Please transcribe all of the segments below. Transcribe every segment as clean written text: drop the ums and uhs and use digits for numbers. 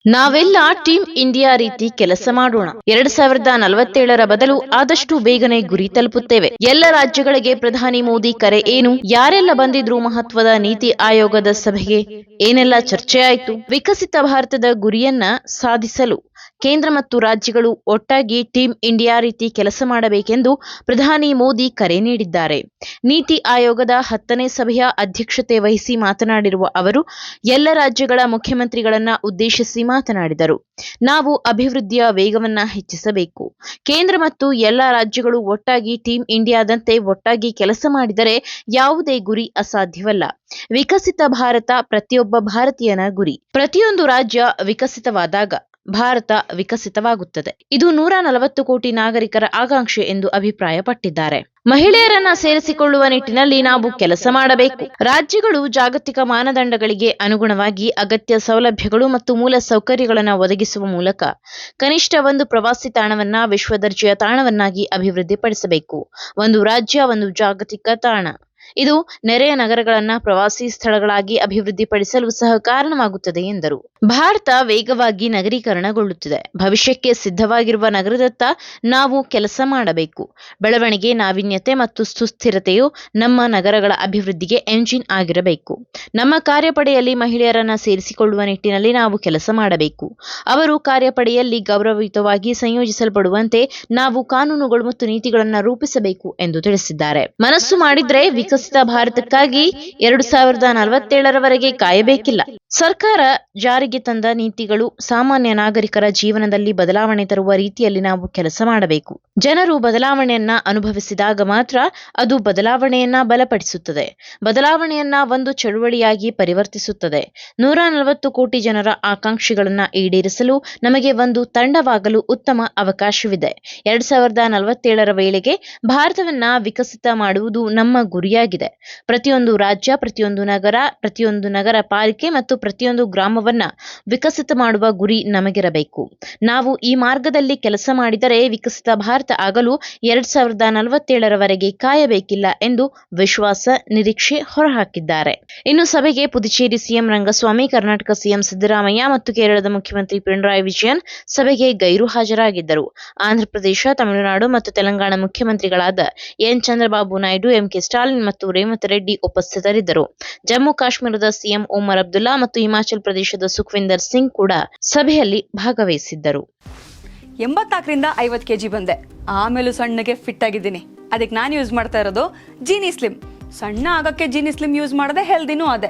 ನಾವೆಲ್ಲ team India ರೀತಿ ಕೆಲಸ ಮಾಡೋಣ. 2047ರ ಬದಲು ಆದಷ್ಟು ಬೇಗನೆ ಗುರಿ ತಲುಪುತ್ತೇವೆ. ಎಲ್ಲ ರಾಜ್ಯಗಳಿಗೆ ಪ್ರಧಾನಿ ಮೋದಿ ಕರೆ ಏನು? ಯಾರೆಲ್ಲ ಬಂದಿದ್ರು ಮಹತ್ವದ ನೀತಿ ಆಯೋಗದ ಸಭೆಗೆ? ಏನೆಲ್ಲ ಚರ್ಚೆ ಆಯಿತು? ವಿಕಸಿತ ಭಾರತದ ಗುರಿಯನ್ನ ಸಾಧಿಸಲು ಕೇಂದ್ರ ಮತ್ತು ರಾಜ್ಯಗಳು ಒಟ್ಟಾಗಿ ಟೀಮ್ ಇಂಡಿಯಾ ರೀತಿ ಕೆಲಸ ಮಾಡಬೇಕೆಂದು ಪ್ರಧಾನಿ ಮೋದಿ ಕರೆ ನೀಡಿದ್ದಾರೆ. ನೀತಿ ಆಯೋಗದ 10ನೇ ಸಭೆಯ ಅಧ್ಯಕ್ಷತೆ ವಹಿಸಿ ಮಾತನಾಡಿರುವ ಅವರು ಎಲ್ಲ ರಾಜ್ಯಗಳ ಮುಖ್ಯಮಂತ್ರಿಗಳನ್ನ ಉದ್ದೇಶಿಸಿ ಮಾತನಾಡಿದರು. ನಾವು ಅಭಿವೃದ್ಧಿಯ ವೇಗವನ್ನ ಹೆಚ್ಚಿಸಬೇಕು. ಕೇಂದ್ರ ಮತ್ತು ಎಲ್ಲ ರಾಜ್ಯಗಳು ಒಟ್ಟಾಗಿ ಟೀಮ್ ಇಂಡಿಯಾದಂತೆ ಒಟ್ಟಾಗಿ ಕೆಲಸ ಮಾಡಿದರೆ ಯಾವುದೇ ಗುರಿ ಅಸಾಧ್ಯವಲ್ಲ. ವಿಕಸಿತ ಭಾರತ ಪ್ರತಿಯೊಬ್ಬ ಭಾರತೀಯನ ಗುರಿ. ಪ್ರತಿಯೊಂದು ರಾಜ್ಯ ವಿಕಸಿತವಾದಾಗ ಭಾರತ ವಿಕಸಿತವಾಗುತ್ತದೆ. ಇದು 140 ಕೋಟಿ ನಾಗರಿಕರ ಆಕಾಂಕ್ಷೆ ಎಂದು ಅಭಿಪ್ರಾಯಪಟ್ಟಿದ್ದಾರೆ. ಮಹಿಳೆಯರನ್ನ ಸೇರಿಸಿಕೊಳ್ಳುವ ನಿಟ್ಟಿನಲ್ಲಿ ನಾವು ಕೆಲಸ ಮಾಡಬೇಕು. ರಾಜ್ಯಗಳು ಜಾಗತಿಕ ಮಾನದಂಡಗಳಿಗೆ ಅನುಗುಣವಾಗಿ ಅಗತ್ಯ ಸೌಲಭ್ಯಗಳು ಮತ್ತು ಮೂಲ ಸೌಕರ್ಯಗಳನ್ನು ಒದಗಿಸುವ ಮೂಲಕ ಕನಿಷ್ಠ ಒಂದು ಪ್ರವಾಸಿ ತಾಣವನ್ನ ವಿಶ್ವದರ್ಜೆಯ ತಾಣವನ್ನಾಗಿ ಅಭಿವೃದ್ಧಿಪಡಿಸಬೇಕು. ಒಂದು ರಾಜ್ಯ ಒಂದು ಜಾಗತಿಕ ತಾಣ. ಇದು ನೆರೆಯ ನಗರಗಳನ್ನ ಪ್ರವಾಸಿ ಸ್ಥಳಗಳಾಗಿ ಅಭಿವೃದ್ಧಿಪಡಿಸಲು ಸಹ ಕಾರಣವಾಗುತ್ತದೆ ಎಂದರು. ಭಾರತ ವೇಗವಾಗಿ ನಗರೀಕರಣಗೊಳ್ಳುತ್ತಿದೆ. ಭವಿಷ್ಯಕ್ಕೆ ಸಿದ್ಧವಾಗಿರುವ ನಗರದತ್ತ ನಾವು ಕೆಲಸ ಮಾಡಬೇಕು. ಬೆಳವಣಿಗೆ, ನಾವೀನ್ಯತೆ ಮತ್ತು ಸುಸ್ಥಿರತೆಯು ನಮ್ಮ ನಗರಗಳ ಅಭಿವೃದ್ಧಿಗೆ ಎಂಜಿನ್ ಆಗಿರಬೇಕು. ನಮ್ಮ ಕಾರ್ಯಪಡೆಯಲ್ಲಿ ಮಹಿಳೆಯರನ್ನ ಸೇರಿಸಿಕೊಳ್ಳುವ ನಿಟ್ಟಿನಲ್ಲಿ ನಾವು ಕೆಲಸ ಮಾಡಬೇಕು. ಅವರು ಕಾರ್ಯಪಡೆಯಲ್ಲಿ ಗೌರವಯುತವಾಗಿ ಸಂಯೋಜಿಸಲ್ಪಡುವಂತೆ ನಾವು ಕಾನೂನುಗಳು ಮತ್ತು ನೀತಿಗಳನ್ನು ರೂಪಿಸಬೇಕು ಎಂದು ತಿಳಿಸಿದ್ದಾರೆ. ಮನಸ್ಸು ಮಾಡಿದ್ರೆ ವಿಕಸಿತ ಭಾರತಕ್ಕಾಗಿ 2047ರವರೆಗೆ ಕಾಯಬೇಕಿಲ್ಲ. ಸರ್ಕಾರ ಜಾರಿಗೆ ತಂದ ನೀತಿಗಳು ಸಾಮಾನ್ಯ ನಾಗರಿಕರ ಜೀವನದಲ್ಲಿ ಬದಲಾವಣೆ ತರುವ ರೀತಿಯಲ್ಲಿ ನಾವು ಕೆಲಸ ಮಾಡಬೇಕು. ಜನರು ಬದಲಾವಣೆಯನ್ನ ಅನುಭವಿಸಿದಾಗ ಮಾತ್ರ ಅದು ಬದಲಾವಣೆಯನ್ನ ಬಲಪಡಿಸುತ್ತದೆ. ಬದಲಾವಣೆಯನ್ನ ಒಂದು ಚಳುವಳಿಯಾಗಿ ಪರಿವರ್ತಿಸುತ್ತದೆ. 140 ಕೋಟಿ ಜನರ ಆಕಾಂಕ್ಷೆಗಳನ್ನ ಈಡೇರಿಸಲು ನಮಗೆ ಒಂದು ತಂಡವಾಗಲು ಉತ್ತಮ ಅವಕಾಶವಿದೆ. 2047ರ ವೇಳೆಗೆ ಭಾರತವನ್ನ ವಿಕಸಿತ ಮಾಡುವುದು ನಮ್ಮ ಗುರಿಯಾಗಿದೆ. ಪ್ರತಿಯೊಂದು ರಾಜ್ಯ, ಪ್ರತಿಯೊಂದು ನಗರ, ಪ್ರತಿಯೊಂದು ನಗರ ಪಾಲಿಕೆ ಮತ್ತು ಪ್ರತಿಯೊಂದು ಗ್ರಾಮವನ್ನ ವಿಕಸಿತ ಮಾಡುವ ಗುರಿ ನಮಗಿರಬೇಕು. ನಾವು ಈ ಮಾರ್ಗದಲ್ಲಿ ಕೆಲಸ ಮಾಡಿದರೆ ವಿಕಸಿತ ಭಾರತ ಆಗಲು 2047ರವರೆಗೆ ಕಾಯಬೇಕಿಲ್ಲ ಎಂದು ವಿಶ್ವಾಸ, ನಿರೀಕ್ಷೆ ಹೊರಹಾಕಿದ್ದಾರೆ. ಇನ್ನು ಸಭೆಗೆ ಪುದುಚೇರಿ ಸಿಎಂ ರಂಗಸ್ವಾಮಿ, ಕರ್ನಾಟಕ ಸಿಎಂ ಸಿದ್ದರಾಮಯ್ಯ ಮತ್ತು ಕೇರಳದ ಮುಖ್ಯಮಂತ್ರಿ ಪಿಣರಾಯಿ ವಿಜಯನ್ ಸಭೆಗೆ ಗೈರು ಹಾಜರಾಗಿದ್ದರು. ಆಂಧ್ರಪ್ರದೇಶ, ತಮಿಳುನಾಡು ಮತ್ತು ತೆಲಂಗಾಣ ಮುಖ್ಯಮಂತ್ರಿಗಳಾದ ಎನ್ ಚಂದ್ರಬಾಬು ನಾಯ್ಡು, ಎಂಕೆ ಸ್ಟಾಲಿನ್ ಮತ್ತು ರೇವಂತ್ ರೆಡ್ಡಿ ಉಪಸ್ಥಿತರಿದ್ದರು. ಜಮ್ಮು ಕಾಶ್ಮೀರದ ಸಿಎಂ ಒಮರ್ ಅಬ್ದುಲ್ಲಾ ಮತ್ತು ಹಿಮಾಚಲ ಪ್ರದೇಶದ ಸುಖವಿಂದರ್ ಸಿಂಗ್ ಕೂಡ ಸಭೆಯಲ್ಲಿ ಭಾಗವಹಿಸಿದ್ದರು. 84ರಿಂದ 50 kg ಬಂದೆ. ಆಮೇಲೂ ಸಣ್ಣಗೆ ಫಿಟ್ ಆಗಿದ್ದೀನಿ. ಅದಕ್ಕೆ ನಾನು ಯೂಸ್ ಮಾಡ್ತಾ ಇರೋದು ಜೀನಿ ಸ್ಲಿಮ್. ಸಣ್ಣ ಆಗೋಕ್ಕೆ ಜೀನಿ ಸ್ಲಿಮ್ ಯೂಸ್ ಮಾಡಿದೆ, ಹೆಲ್ದಿನೂ ಅದೇ.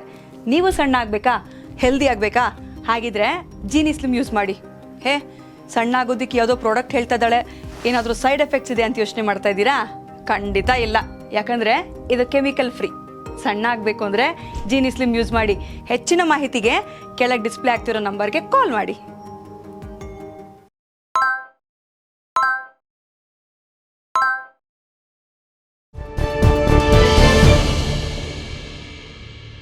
ನೀವು ಸಣ್ಣ ಆಗಬೇಕಾ, ಹೆಲ್ದಿ ಆಗಬೇಕಾ? ಹಾಗಿದ್ರೆ ಜೀನಿ ಸ್ಲಿಮ್ ಯೂಸ್ ಮಾಡಿ. ಸಣ್ಣ ಆಗೋದಕ್ಕೆ ಯಾವುದೋ ಪ್ರಾಡಕ್ಟ್ ಹೇಳ್ತಾ ಇದ್ದಾಳೆ, ಏನಾದರೂ ಸೈಡ್ ಎಫೆಕ್ಟ್ಸ್ ಇದೆ ಅಂತ ಯೋಚನೆ ಮಾಡ್ತಾ ಇದ್ದೀರಾ? ಖಂಡಿತ ಇಲ್ಲ. ಯಾಕಂದರೆ ಇದು ಕೆಮಿಕಲ್ ಫ್ರೀ. ಸಣ್ಣ ಆಗಬೇಕು ಅಂದರೆ ಜೀನಿ ಸ್ಲಿಮ್ ಯೂಸ್ ಮಾಡಿ. ಹೆಚ್ಚಿನ ಮಾಹಿತಿಗೆ ಕೆಳಗೆ ಡಿಸ್ಪ್ಲೇ ಆಗ್ತಿರೋ ನಂಬರ್ಗೆ ಕಾಲ್ ಮಾಡಿ.